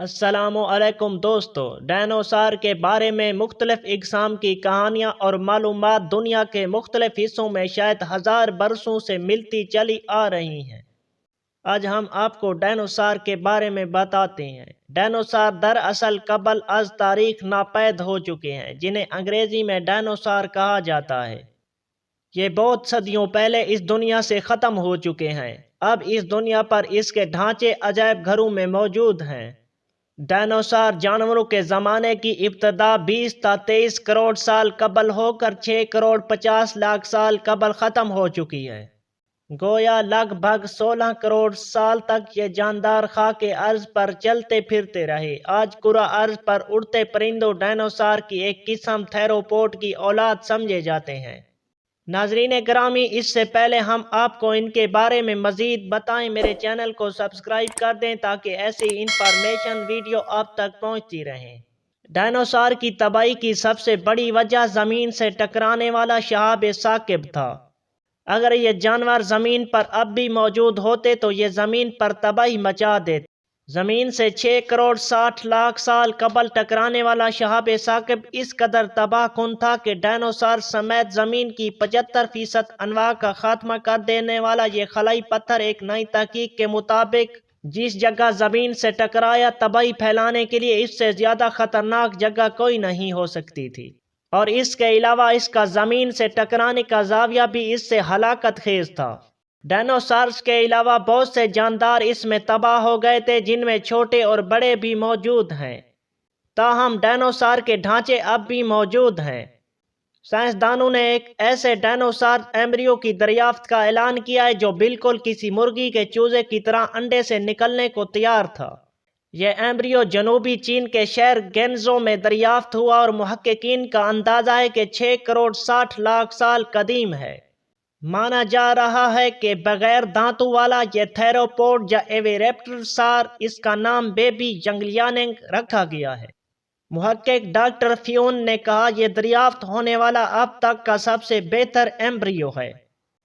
السلام علیکم دوستو، ڈائنوسار کے بارے میں مختلف اقسام کی کہانیاں اور معلومات دنیا کے مختلف حصوں میں شاید ہزار برسوں سے ملتی چلی آ رہی ہیں۔ آج ہم آپ کو ڈائنوسار کے بارے میں بتاتے ہیں۔ ڈائنوسار دراصل قبل از تاریخ ناپید ہو چکے ہیں، جنہیں انگریزی میں ڈائنوسار کہا جاتا ہے۔ یہ بہت صدیوں پہلے اس دنیا سے ختم ہو چکے ہیں۔ اب اس دنیا پر اس کے ڈھانچے عجائب گھروں میں موجود ہیں۔ ڈائنوسار جانوروں کے زمانے کی ابتدا 20 تا 23 کروڑ سال قبل ہو کر 6 کروڑ 50 لاکھ سال قبل ختم ہو چکی ہے۔ گویا لگ بھگ 16 کروڑ سال تک یہ جاندار خاک ارض پر چلتے پھرتے رہے۔ آج کرہ ارض پر اڑتے پرندوں ڈائنوسار کی ایک قسم تھیروپوڈ کی اولاد سمجھے جاتے ہیں۔ ناظرین گرامی، اس سے پہلے ہم آپ کو ان کے بارے میں مزید بتائیں، میرے چینل کو سبسکرائب کر دیں تاکہ ایسی انفارمیشن ویڈیو آپ تک پہنچتی رہیں۔ ڈائنوسار کی تباہی کی سب سے بڑی وجہ زمین سے ٹکرانے والا شہاب ثاقب تھا۔ اگر یہ جانور زمین پر اب بھی موجود ہوتے تو یہ زمین پر تباہی مچا دیتے۔ زمین سے 6 کروڑ 60 لاکھ سال قبل ٹکرانے والا شہاب ثاقب اس قدر تباہ کن تھا کہ ڈائنوسار سمیت زمین کی 75% انواع کا خاتمہ کر دینے والا یہ خلائی پتھر ایک نئی تحقیق کے مطابق جس جگہ زمین سے ٹکرایا، تباہی پھیلانے کے لیے اس سے زیادہ خطرناک جگہ کوئی نہیں ہو سکتی تھی، اور اس کے علاوہ اس کا زمین سے ٹکرانے کا زاویہ بھی اس سے ہلاکت خیز تھا۔ ڈائنوسارز کے علاوہ بہت سے جاندار اس میں تباہ ہو گئے تھے، جن میں چھوٹے اور بڑے بھی موجود ہیں۔ تاہم ڈائنوسار کے ڈھانچے اب بھی موجود ہیں۔ سائنسدانوں نے ایک ایسے ڈائنوسار ایمبریو کی دریافت کا اعلان کیا ہے جو بالکل کسی مرغی کے چوزے کی طرح انڈے سے نکلنے کو تیار تھا۔ یہ ایمبریو جنوبی چین کے شہر گینزو میں دریافت ہوا اور محققین کا اندازہ ہے کہ 6 کروڑ 60 لاکھ سال قدیم ہے۔ مانا جا رہا ہے کہ بغیر دانتوں والا یہ تھیروپوڈ یا ایویریپٹرسار، اس کا نام بیبی ینگلیانگ رکھا گیا ہے۔ محقق ڈاکٹر فیون نے کہا، یہ دریافت ہونے والا اب تک کا سب سے بہتر ایمبریو ہے۔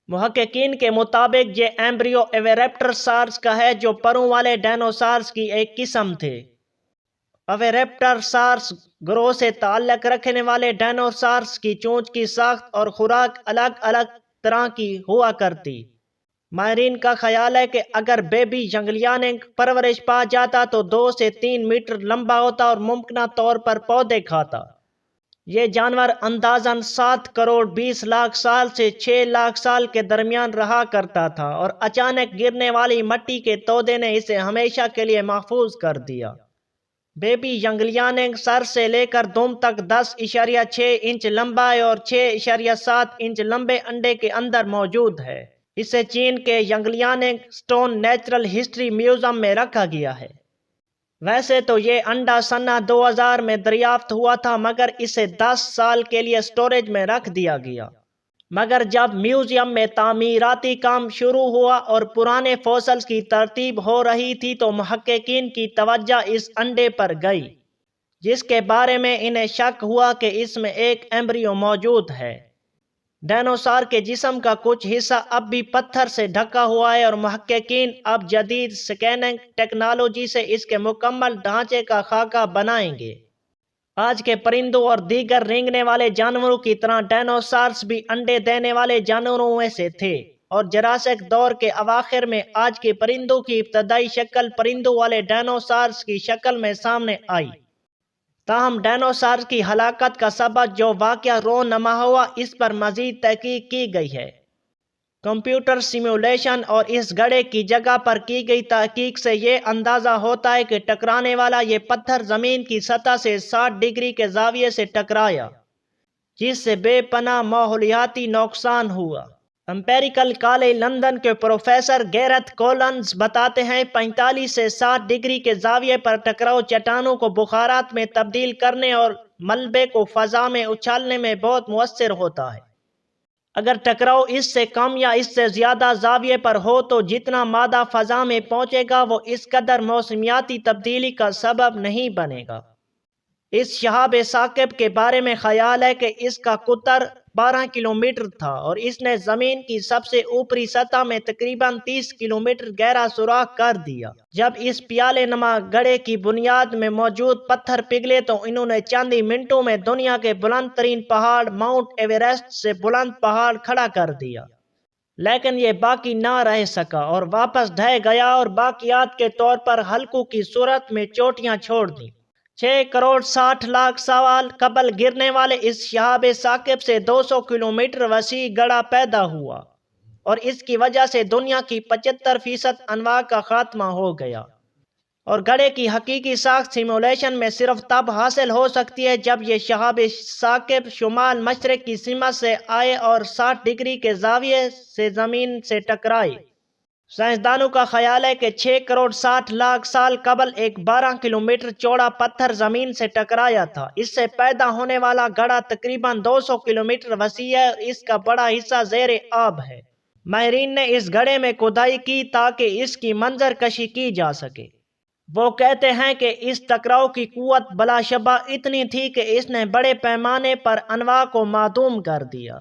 محققین کے مطابق یہ ایمبریو ایویریپٹرسارز کا ہے، جو پروں والے ڈائنوسارز کی ایک قسم تھے۔ ایویریپٹرسارز گروہ سے تعلق رکھنے والے ڈائنوسارز کی چونچ کی ساخت اور خوراک الگ الگ طرح کی ہوا کرتی۔ ماہرین کا خیال ہے کہ اگر بیبی ینگلیانگ پرورش پا جاتا تو 2 سے 3 میٹر لمبا ہوتا اور ممکنہ طور پر پودے کھاتا۔ یہ جانور اندازاً 7 کروڑ 20 لاکھ سال سے 6 لاکھ سال کے درمیان رہا کرتا تھا، اور اچانک گرنے والی مٹی کے تودے نے اسے ہمیشہ کے لیے محفوظ کر دیا۔ بیبی ینگلیانگ سر سے لے کر دم تک 10.6 انچ لمبا ہے اور 6.7 انچ لمبے انڈے کے اندر موجود ہے۔ اسے چین کے ینگلیانگ اسٹون نیچرل ہسٹری میوزیم میں رکھا گیا ہے۔ ویسے تو یہ انڈا سنہ 2000 میں دریافت ہوا تھا، مگر اسے 10 سال کے لیے سٹوریج میں رکھ دیا گیا۔ مگر جب میوزیم میں تعمیراتی کام شروع ہوا اور پرانے فوسلز کی ترتیب ہو رہی تھی تو محققین کی توجہ اس انڈے پر گئی، جس کے بارے میں انہیں شک ہوا کہ اس میں ایک ایمبریو موجود ہے۔ ڈائنوسار کے جسم کا کچھ حصہ اب بھی پتھر سے ڈھکا ہوا ہے، اور محققین اب جدید سکیننگ ٹیکنالوجی سے اس کے مکمل ڈھانچے کا خاکہ بنائیں گے۔ آج کے پرندوں اور دیگر رینگنے والے جانوروں کی طرح ڈائنوسارز بھی انڈے دینے والے جانوروں میں سے تھے، اور جراسک دور کے اواخر میں آج کے پرندوں کی ابتدائی شکل پرندوں والے ڈائنوسارز کی شکل میں سامنے آئی۔ تاہم ڈائنوسار کی ہلاکت کا سبب جو واقعہ رونما ہوا، اس پر مزید تحقیق کی گئی ہے۔ کمپیوٹر سیمولیشن اور اس گڑھے کی جگہ پر کی گئی تحقیق سے یہ اندازہ ہوتا ہے کہ ٹکرانے والا یہ پتھر زمین کی سطح سے 60 ڈگری کے زاویے سے ٹکرایا، جس سے بے پناہ ماحولیاتی نقصان ہوا۔ امپیریکل کالج لندن کے پروفیسر گیرتھ کولنز بتاتے ہیں، 45 سے 60 ڈگری کے زاویے پر ٹکراؤ چٹانوں کو بخارات میں تبدیل کرنے اور ملبے کو فضا میں اچھالنے میں بہت مؤثر ہوتا ہے۔ اگر ٹکراؤ اس سے کم یا اس سے زیادہ زاویے پر ہو تو جتنا مادہ فضا میں پہنچے گا وہ اس قدر موسمیاتی تبدیلی کا سبب نہیں بنے گا۔ اس شہاب ثاقب کے بارے میں خیال ہے کہ اس کا قطر 12 کلومیٹر تھا اور اس نے زمین کی سب سے اوپری سطح میں تقریباً 30 کلومیٹر گہرا سوراخ کر دیا۔ جب اس پیالے نما گڑھے کی بنیاد میں موجود پتھر پگھلے تو انہوں نے چند ہی منٹوں میں دنیا کے بلند ترین پہاڑ ماؤنٹ ایوریسٹ سے بلند پہاڑ کھڑا کر دیا۔ لیکن یہ باقی نہ رہ سکا اور واپس ڈھہ گیا اور باقیات کے طور پر حلقوں کی صورت میں چوٹیاں چھوڑ دیں۔ 6 کروڑ 60 لاکھ سال قبل گرنے والے اس شہاب ثاقب سے 200 کلومیٹر وسیع گڑھا پیدا ہوا اور اس کی وجہ سے دنیا کی 75% انواع کا خاتمہ ہو گیا۔ اور گڑھے کی حقیقی ساخت سیمولیشن میں صرف تب حاصل ہو سکتی ہے جب یہ شہاب ثاقب شمال مشرق کی سمت سے آئے اور 60 ڈگری کے زاویے سے زمین سے ٹکرائے۔ سائنسدانوں کا خیال ہے کہ 6 کروڑ 60 لاکھ سال قبل ایک 12 کلومیٹر چوڑا پتھر زمین سے ٹکرایا تھا۔ اس سے پیدا ہونے والا گڑھا تقریباً 200 کلومیٹر وسیع ہے اور اس کا بڑا حصہ زیر آب ہے۔ ماہرین نے اس گڑھے میں کھدائی کی تاکہ اس کی منظر کشی کی جا سکے۔ وہ کہتے ہیں کہ اس ٹکراؤ کی قوت بلا شبہ اتنی تھی کہ اس نے بڑے پیمانے پر انواع کو معدوم کر دیا۔